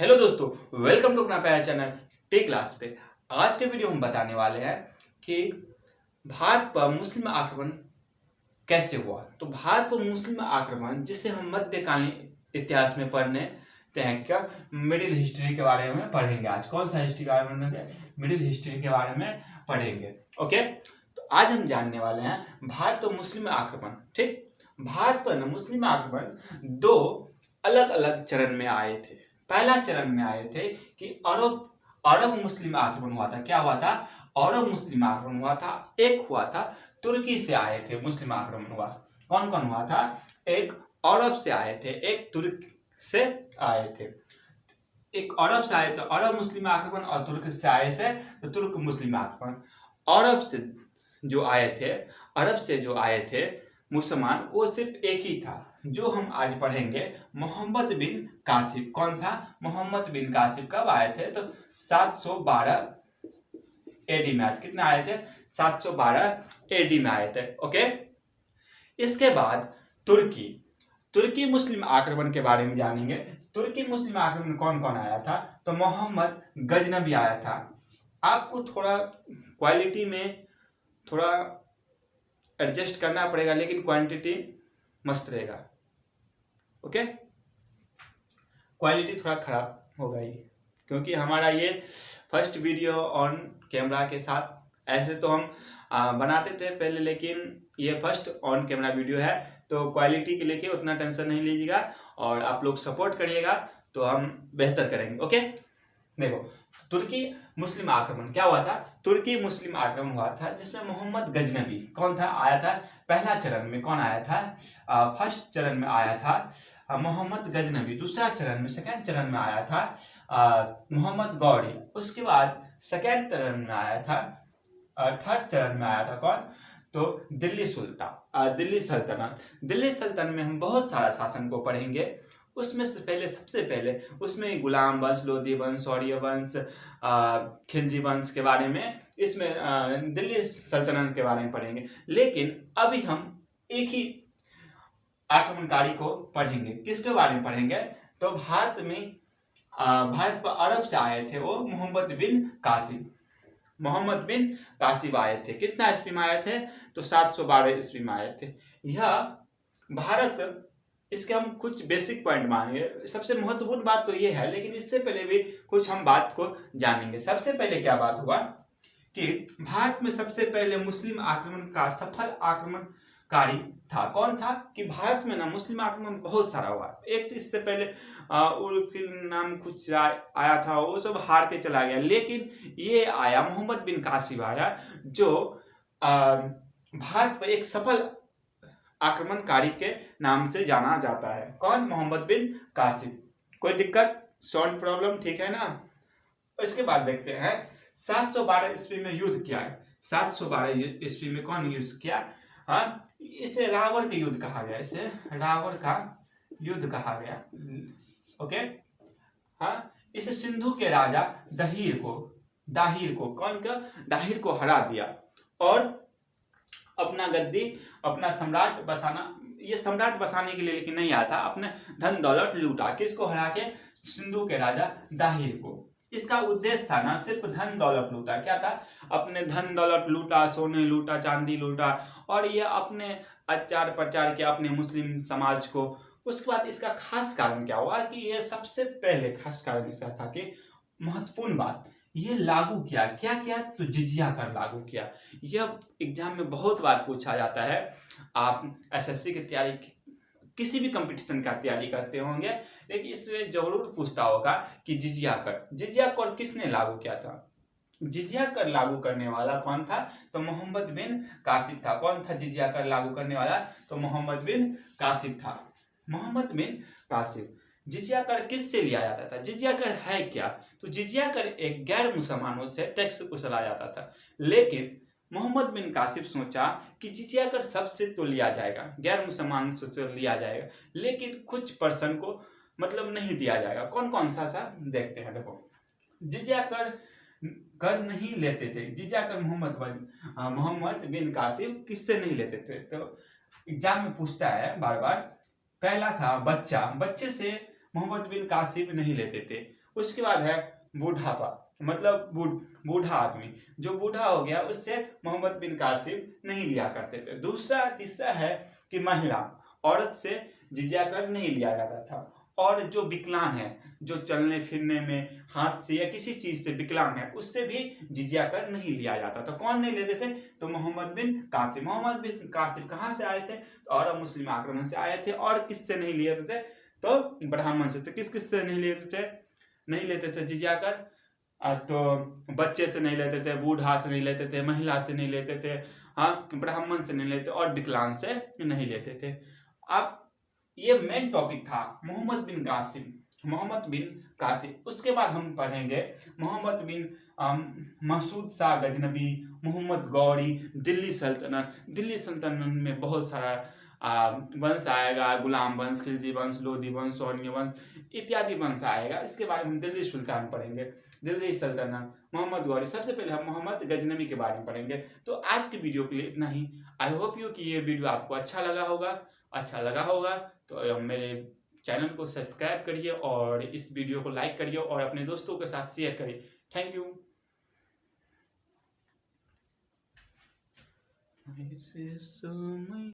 Hello दोस्तों, welcome to अपना प्यारा चैनल टेक क्लास पे। आज के वीडियो हम बताने वाले हैं कि भारत पर मुस्लिम आक्रमण कैसे हुआ। तो भारत पर मुस्लिम आक्रमण जिसे हम मध्यकालीन इतिहास में पढ़ने हैं, क्या मिडिल हिस्ट्री के बारे में पढ़ेंगे। आज कौन सा हिस्ट्री के बारे में पढ़ेंगे? मिडिल हिस्ट्री के बारे में पढ़ेंगे। ओके, तो आज हम जानने वाले हैं भारत पर मुस्लिम आक्रमण। ठीक, भारत पर मुस्लिम आक्रमण दो अलग अलग चरण में आए थे। पहला चरण में आए थे कि अरब मुस्लिम आक्रमण हुआ था। क्या हुआ था? अरब मुस्लिम आक्रमण हुआ था। एक हुआ था तुर्की से आए थे मुस्लिम आक्रमण हुआ। कौन कौन हुआ था? एक अरब से आए थे, एक तुर्क से आए थे। एक अरब से आए थे अरब मुस्लिम आक्रमण, और तुर्क से आए थे तो तुर्क मुस्लिम आक्रमण। अरब से जो आए थे, अरब से जो आए थे मुसलमान, वो सिर्फ एक ही था जो हम आज पढ़ेंगे, मोहम्मद बिन कासिम। कौन था? मोहम्मद बिन कासिम। कब आए थे? तो 712 एडी में आए थे। कितने आए थे? 712 एडी में आए थे। ओके, इसके बाद तुर्की तुर्की मुस्लिम आक्रमण के बारे में जानेंगे। तुर्की मुस्लिम आक्रमण कौन कौन आया था? तो मोहम्मद गजनबी आया था। आपको थोड़ा क्वालिटी में थोड़ा एडजस्ट करना पड़ेगा, लेकिन क्वांटिटी मस्त रहेगा। ओके, क्वालिटी थोड़ा खराब होगा ये, क्योंकि हमारा ये फर्स्ट वीडियो ऑन कैमरा के साथ। ऐसे तो हम बनाते थे पहले, लेकिन ये फर्स्ट ऑन कैमरा वीडियो है, तो क्वालिटी के लेके उतना टेंशन नहीं लीजिएगा, और आप लोग सपोर्ट करिएगा तो हम बेहतर करेंगे। ओके, देखो, तुर्की मुस्लिम आक्रमण क्या हुआ था? तुर्की मुस्लिम आक्रमण हुआ था जिसमें मोहम्मद गजनबी कौन था? आया था पहला चरण में। कौन आया था? फर्स्ट चरण में आया था मोहम्मद गजनबी। दूसरा चरण में, सेकंड चरण में आया था मोहम्मद गौरी। उसके बाद सेकंड चरण में आया था, थर्ड चरण में आया था कौन? तो दिल्ली सुल्तान, दिल्ली सल्तनत। दिल्ली सल्तनत में हम बहुत सारा शासन को पढ़ेंगे। उसमें से पहले, सबसे पहले उसमें गुलाम वंश, लोधी वंश, शौर्य वंश, खिलजी वंश के बारे में, इसमें दिल्ली सल्तनत के बारे में पढ़ेंगे। लेकिन अभी हम एक ही आक्रमणकारी को पढ़ेंगे। किसके बारे में पढ़ेंगे? तो भारत पर अरब से आए थे वो मोहम्मद बिन कासिम। मोहम्मद बिन कासिम आए थे। कितना ईस्वी में आए थे? तो 712 ईस्वी में आए थे। यह भारत, इसके हम कुछ बेसिक पॉइंट मानेंगे। सबसे महत्वपूर्ण बात तो ये है, लेकिन इससे पहले भी कुछ हम बात को जानेंगे। सबसे पहले क्या बात हुआ कि भारत में सबसे पहले मुस्लिम आक्रमण का सफल आक्रमणकारी था। कौन था? कि भारत में ना मुस्लिम आक्रमण बहुत सारा हुआ। एक चीज से पहले उल नाम कुछ आया था, वो सब हार के चला गया। लेकिन ये आया, मोहम्मद बिन कासिम आया, जो भारत पर एक सफल आक्रमणकारी के नाम से जाना जाता है। कौन? मोहम्मद बिन कासिम। कोई दिक्कत? साउंड प्रॉब्लम ठीक है ना? इसके बाद देखते हैं 712 ईस्वी में युद्ध किया है। 712 ईस्वी में कौन युद्ध किया? इसे रावण का युद्ध कहा गया। इसे रावण का युद्ध कहा गया। ओके, इसे सिंधु के राजा दाहिर को कौन का? दाहिर को हरा दिया, और अपना गद्दी, अपना सम्राट बसाना, ये सम्राट बसाने के लिए लेकिन नहीं आया था, अपने धन दौलत लूटा। किसको हरा के? सिंधु के राजा दाहिर को। इसका उद्देश्य था ना सिर्फ धन दौलत लूटा। क्या था? अपने धन दौलत लूटा, सोने लूटा, चांदी लूटा, और ये अपने अत्याचार प्रचार किया अपने मुस्लिम समाज को। उसके बाद इसका खास कारण क्या हुआ कि ये सबसे पहले खास कारण इसका था कि महत्वपूर्ण बात, ये लागू किया। क्या किया? तो जिजिया कर लागू किया। यह एग्जाम में बहुत बार पूछा जाता है। आप एसएससी की तैयारी, किसी भी कंपटीशन का तैयारी करते होंगे, लेकिन इसमें जरूर पूछता होगा कि जिजिया कर किसने लागू किया था? जिजिया कर लागू करने वाला कौन था? तो मोहम्मद बिन कासिम था। कौन था जिजिया कर लागू करने वाला? तो मोहम्मद बिन कासिम था। मोहम्मद बिन कासिम। जिजिया कर किससे लिया जाता था? जिजिया कर है क्या? तो जिजिया कर एक गैर मुसलमानों से टैक्स वसूला जाता था। लेकिन मोहम्मद बिन कासिम सोचा कि जिजिया कर सबसे तो लिया जाएगा, गैर मुसलमान से तो लिया जाएगा, लेकिन कुछ पर्सन को मतलब नहीं दिया जाएगा। कौन कौन सा था देखते हैं। देखो, जिजिया कर नहीं लेते थे। जिजिया कर मोहम्मद बिन कासिम किससे नहीं लेते थे? तो एग्जाम में पूछता है बार बार। पहला था बच्चे से मोहम्मद बिन कासिम नहीं लेते थे। उसके बाद है बूढ़ापा, मतलब बूढ़ा आदमी, जो बूढ़ा हो गया उससे मोहम्मद बिन कासिम नहीं लिया करते थे। दूसरा तीसरा है कि महिला, औरत से जिजिया कर नहीं लिया जाता था। और जो विकलांग है, जो चलने फिरने में हाथ से या किसी चीज से विकलांग है, उससे भी जिजिया कर नहीं लिया जाता था। कौन नहीं लेते थे? तो मोहम्मद बिन कासिम। मोहम्मद बिन कासिम कहाँ से आए थे? अरब मुस्लिम आक्रमण से आए थे। और किससे नहीं लिए थे? तो ब्राह्मण से। तो किस किस से नहीं लेते थे? नहीं लेते थे जिजिया कर? तो बच्चे से नहीं लेते थे, बूढ़ा से नहीं लेते थे, महिला से नहीं लेते थे, हाँ, ब्राह्मण से नहीं लेते, और विकलांग से नहीं लेते थे। अब ये मेन टॉपिक था मोहम्मद बिन कासिम। मोहम्मद बिन कासिम। उसके बाद हम पढ़ेंगे मोहम्मद बिन मसूद शाह गजनबी, मोहम्मद गौरी, दिल्ली सल्तनत। दिल्ली सल्तनत में बहुत सारा वंश आएगा, गुलाम वंश, खिलजी वंश, लोधी वंश, सौर्य वंश इत्यादि वंश आएगा। इसके बारे में दिल्ली सुल्तान पढ़ेंगे, दिल्ली सल्तनत, मोहम्मद गौरी। सबसे पहले हम मोहम्मद गजनबी के बारे में पढ़ेंगे। तो आज की वीडियो के लिए इतना ही। आई होप यू कि ये वीडियो आपको अच्छा लगा होगा तो मेरे चैनल को सब्सक्राइब करिए और इस वीडियो को लाइक करिए और अपने दोस्तों के साथ शेयर करिए। Thank you.